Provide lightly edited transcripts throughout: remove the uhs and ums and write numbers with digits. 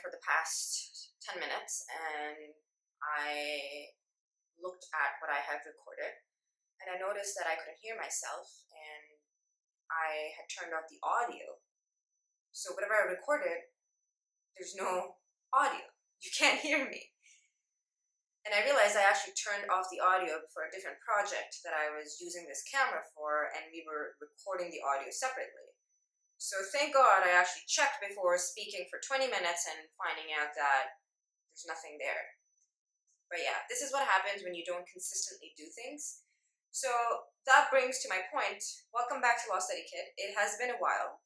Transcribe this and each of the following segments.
for the past 10 minutes and I looked at what I had recorded and I noticed that I couldn't hear myself and I had turned off the audio. So whatever I recorded, there's no audio. You can't hear me. And I realized I actually turned off the audio for a different project that I was using this camera for, and we were recording the audio separately. So thank God I actually checked before speaking for 20 minutes and finding out that there's nothing there. But yeah, this is what happens when you don't consistently do things. So that brings to my point. Welcome back to Law Study Kit. It has been a while,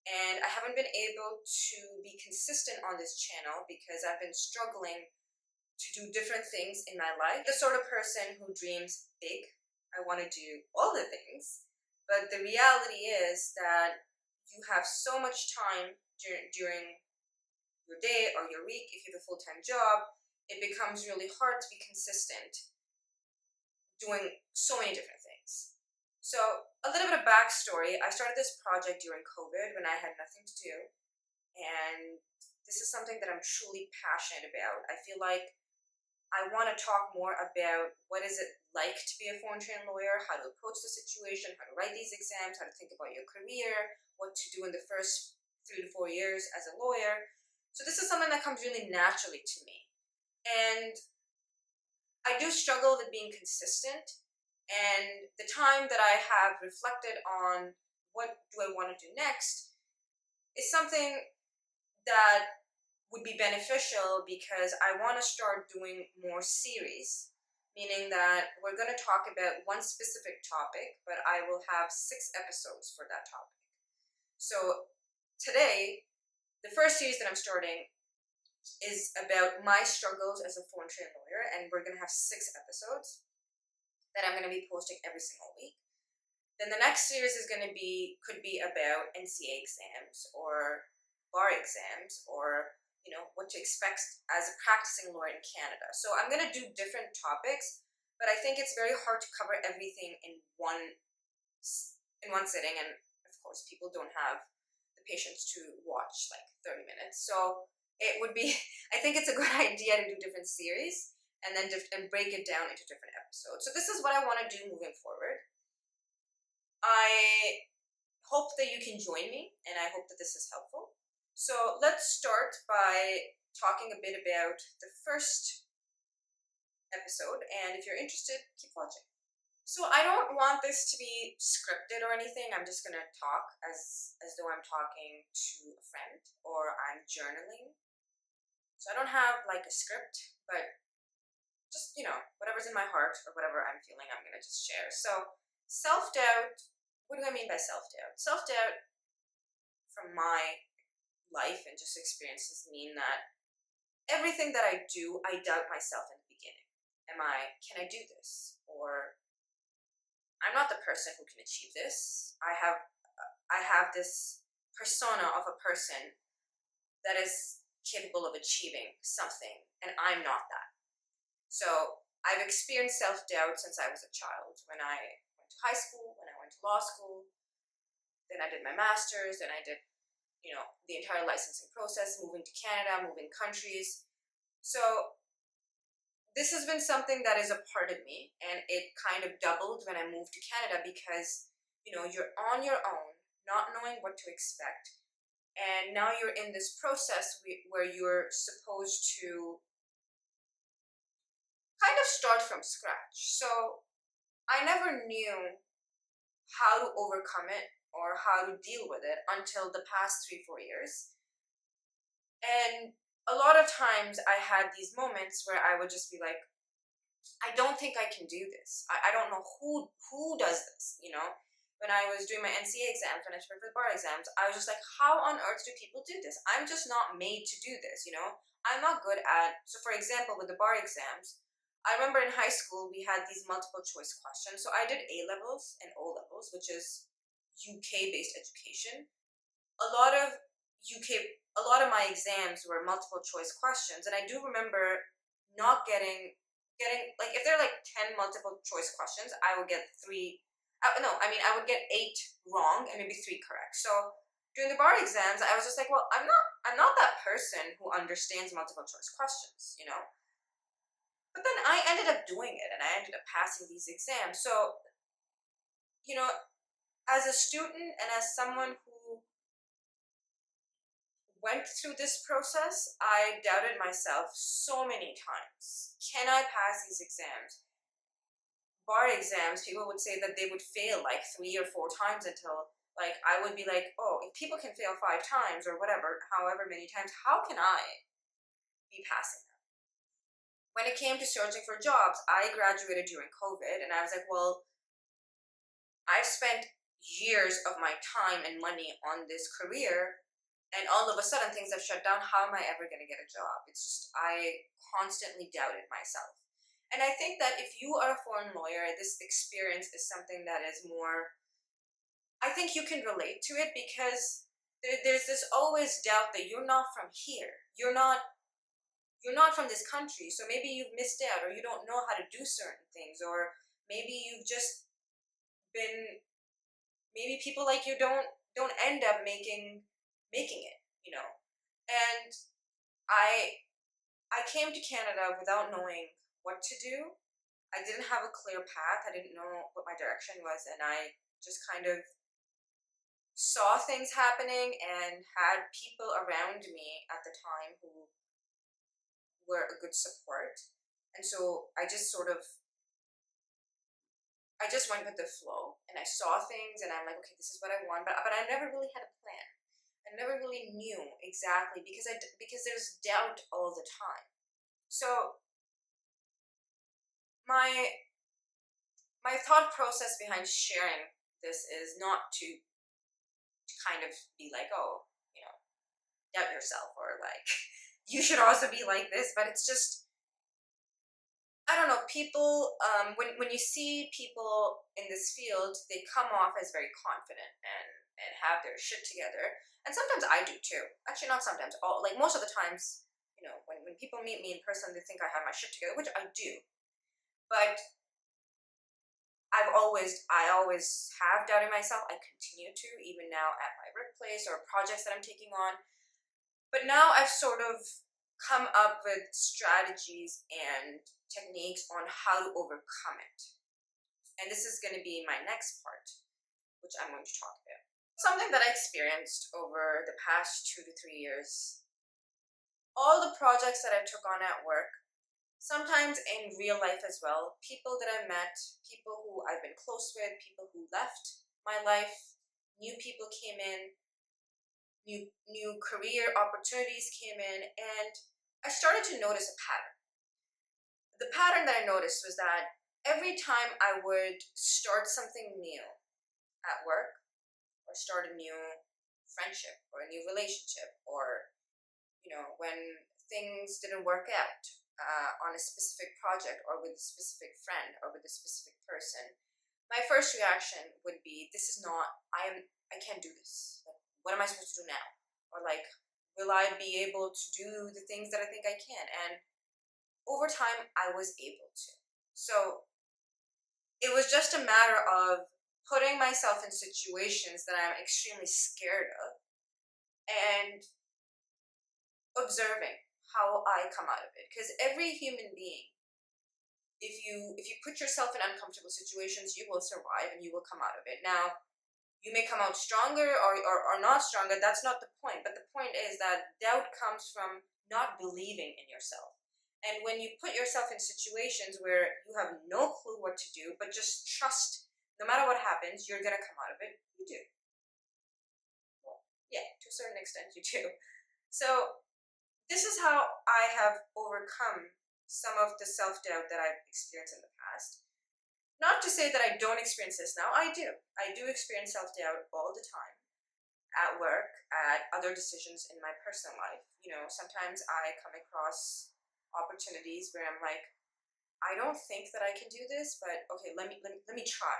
and I haven't been able to be consistent on this channel because I've been struggling to do different things in my life. The sort of person who dreams big. I want to do all the things, but the reality is that you have so much time during your day or your week. If you have a full-time job, it becomes really hard to be consistent doing so many different things. So a little bit of backstory. I started this project during COVID when I had nothing to do, and this is something that I'm truly passionate about. I feel like I want to talk more about what is it like to be a foreign trained lawyer, how to approach the situation, how to write these exams, how to think about your career, what to do in the first 3 to 4 years as a lawyer. So this is something that comes really naturally to me. And I do struggle with being consistent, and the time that I have reflected on what do I want to do next is something that would be beneficial because I want to start doing more series, meaning that we're going to talk about one specific topic, but I will have 6 episodes for that topic. So today, the first series that I'm starting is about my struggles as a foreign trained lawyer, and we're going to have 6 episodes that I'm going to be posting every single week. Then the next series is going to could be about NCA exams or bar exams or what to expect as a practicing lawyer in Canada. So I'm going to do different topics, but I think it's very hard to cover everything in one sitting, and of course people don't have the patience to watch like 30 minutes. So it would be, I think it's a good idea to do different series and then break it down into different episodes. So this is what I want to do moving forward. I hope that you can join me, and I hope that this is helpful. So let's start by talking a bit about the first episode, and if you're interested, keep watching. So I don't want this to be scripted or anything. I'm just going to talk as though I'm talking to a friend or I'm journaling. So I don't have like a script, but just, whatever's in my heart or whatever I'm feeling, I'm going to just share. So self-doubt, what do I mean by self-doubt? Self-doubt from my life and just experiences mean that everything that I do, I doubt myself in the beginning. Can I do this? Or I'm not the person who can achieve this. I have this persona of a person that is capable of achieving something, and I'm not that. So I've experienced self-doubt since I was a child. When I went to high school, when I went to law school, then I did my master's, then I did the entire licensing process, moving to Canada, moving countries. So this has been something that is a part of me, and it kind of doubled when I moved to Canada because, you're on your own, not knowing what to expect, and now you're in this process where you're supposed to kind of start from scratch. So I never knew how to overcome it or how to deal with it until the past 3-4 years. And a lot of times I had these moments where I would just be like, I don't think I can do this. I don't know who does this, When I was doing my NCA exams, when I took the bar exams, I was just like, how on earth do people do this? I'm just not made to do this, I'm not good at, so for example, with the bar exams, I remember in high school, we had these multiple choice questions. So I did A-levels and O-levels, which is UK-based education. A lot of my exams were multiple choice questions, and I do remember not getting like, if there are like 10 multiple choice questions, I would get 3. I would get 8 wrong and maybe 3 correct. So during the bar exams, I was just like, well, I'm not that person who understands multiple choice questions, you know? But then I ended up doing it and I ended up passing these exams. So, you know, as a student and as someone who went through this process, I doubted myself so many times. Can I pass these exams? Bar exams, people would say that they would fail like 3 or 4 times until, like, I would be like, oh, if people can fail 5 times or whatever, however many times, how can I be passing them? When it came to searching for jobs, I graduated during COVID and I was like, well, I've spent years of my time and money on this career, and all of a sudden things have shut down. How am I ever going to get a job? It's just, I constantly doubted myself. And I think that if you are a foreign lawyer, this experience is something that is more, I think you can relate to it because there's this always doubt that you're not from here. You're not from this country, so maybe you've missed out, or you don't know how to do certain things, or maybe you've just been, maybe people like you don't end up making it, you know. And I came to Canada without knowing what to do. I didn't have a clear path. I didn't know what my direction was, and I just kind of saw things happening and had people around me at the time who were a good support. And so I just went with the flow and I saw things and I'm like, okay, this is what I want, but I never really had a plan. I never really knew exactly because there's doubt all the time. So my my thought process behind sharing this is not to kind of be like, oh, you know, doubt yourself, or like you should also be like this, but it's just, I don't know, people, when you see people in this field, they come off as very confident and have their shit together. And sometimes I do too. Actually, not sometimes, all, like most of the times, you know, when people meet me in person, they think I have my shit together, which I do. But I always have doubted myself. I continue to, even now at my workplace or projects that I'm taking on. But now I've sort of come up with strategies and techniques on how to overcome it. And this is going to be my next part, which I'm going to talk about. Something that I experienced over the past 2 to 3 years. All the projects that I took on at work, sometimes in real life as well, people that I met, people who I've been close with, people who left my life, new people came in, new career opportunities came in, and I started to notice a pattern. The pattern that I noticed was that every time I would start something new at work, or start a new friendship or a new relationship, or when things didn't work out on a specific project or with a specific friend or with a specific person, my first reaction would be, this is not, I can't do this. Like, what am I supposed to do now? Or like, will I be able to do the things that I think I can? And over time, I was able to. So it was just a matter of putting myself in situations that I'm extremely scared of and observing how I come out of it. Because every human being, if you put yourself in uncomfortable situations, you will survive and you will come out of it. Now, you may come out stronger or not stronger. That's not the point. But the point is that doubt comes from not believing in yourself. And when you put yourself in situations where you have no clue what to do, but just trust, no matter what happens, you're going to come out of it, you do. Well, yeah, to a certain extent, you do. So this is how I have overcome some of the self-doubt that I've experienced in the past. Not to say that I don't experience this now. I do. I do experience self-doubt all the time. At work, at other decisions in my personal life. Sometimes I come across opportunities where I'm like, I don't think that I can do this, but okay, let me try.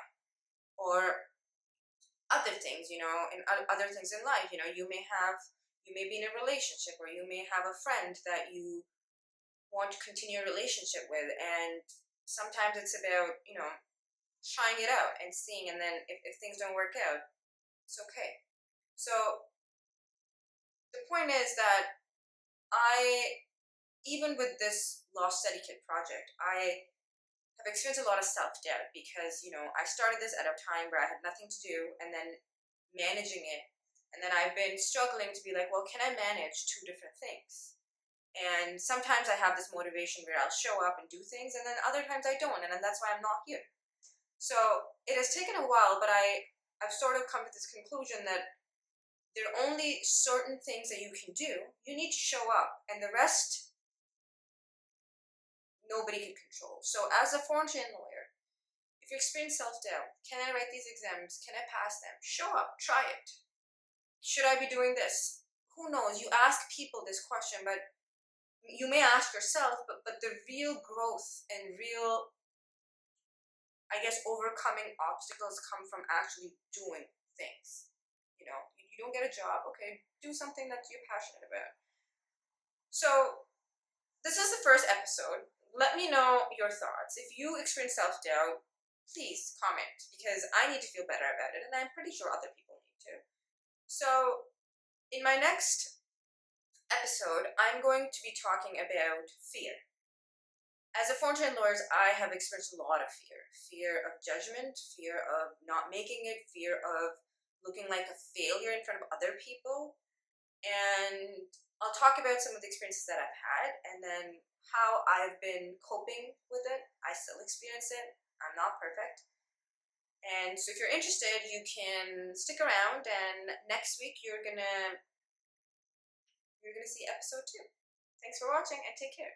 Or other things, in other things in life, you may be in a relationship, or you may have a friend that you want to continue a relationship with, and sometimes it's about, trying it out and seeing, and then if things don't work out, it's okay. So the point is that even with this Lost Etiquette project, I have experienced a lot of self doubt because, I started this at a time where I had nothing to do and then managing it. And then I've been struggling to be like, well, can I manage two different things? And sometimes I have this motivation where I'll show up and do things, and then other times I don't, and then that's why I'm not here. So it has taken a while, but I've sort of come to this conclusion that there are only certain things that you can do. You need to show up, and the rest nobody can control. So as a foreign trained lawyer, if you experience self-doubt, can I write these exams? Can I pass them? Show up, try it. Should I be doing this? Who knows? You ask people this question, but you may ask yourself, but the real growth and real, I guess, overcoming obstacles come from actually doing things. You don't get a job, okay, do something that you're passionate about. So this is the first episode. Let me know your thoughts. If you experience self-doubt, please comment, because I need to feel better about it, and I'm pretty sure other people need to. So in my next episode, I'm going to be talking about fear. As a foreign trained lawyer, I have experienced a lot of fear. Fear of judgment, fear of not making it, fear of looking like a failure in front of other people. And I'll talk about some of the experiences that I've had and then how I've been coping with it. I still experience it. I'm not perfect. And so if you're interested, you can stick around, and next week you're gonna see episode 2. Thanks for watching, and take care.